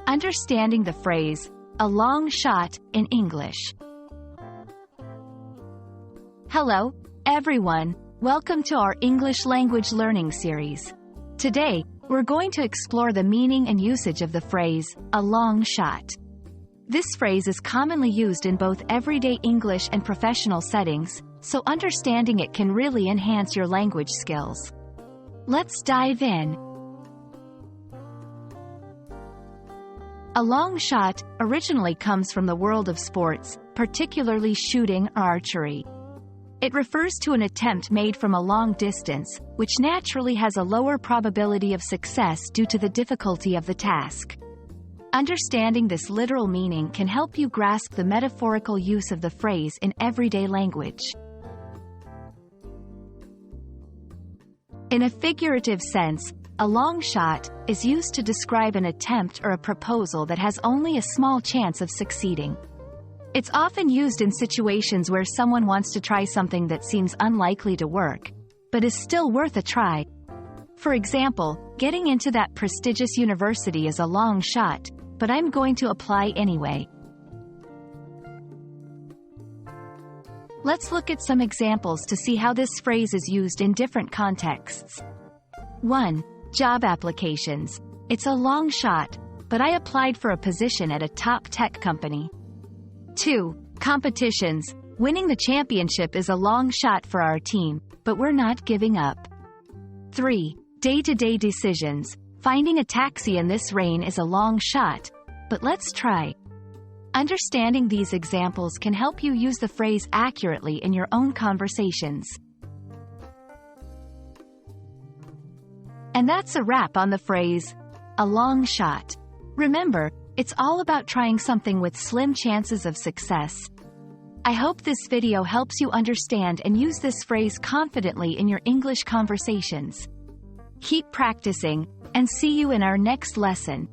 Understanding the phrase, a long shot, in English. Hello, everyone. Welcome to our English language learning series. Today, we're going to explore the meaning and usage of the phrase, a long shot. This phrase is commonly used in both everyday English and professional settings, so understanding it can really enhance your language skills. Let's dive in. A long shot originally comes from the world of sports, particularly shooting or archery. It refers to an attempt made from a long distance, which naturally has a lower probability of success due to the difficulty of the task. Understanding this literal meaning can help you grasp the metaphorical use of the phrase in everyday language. In a figurative sense, a long shot is used to describe an attempt or a proposal that has only a small chance of succeeding. It's often used in situations where someone wants to try something that seems unlikely to work, but is still worth a try. For example, getting into that prestigious university is a long shot, but I'm going to apply anyway. Let's look at some examples to see how this phrase is used in different contexts. 1. Job applications. It's a long shot, but I applied for a position at a top tech company. 2. Competitions. Winning the championship is a long shot for our team, but we're not giving up. 3. Day-to-day decisions. Finding a taxi in this rain is a long shot, but let's try. Understanding these examples can help you use the phrase accurately in your own conversations. And that's a wrap on the phrase, a long shot. Remember, it's all about trying something with slim chances of success. I hope this video helps you understand and use this phrase confidently in your English conversations. Keep practicing, and see you in our next lesson.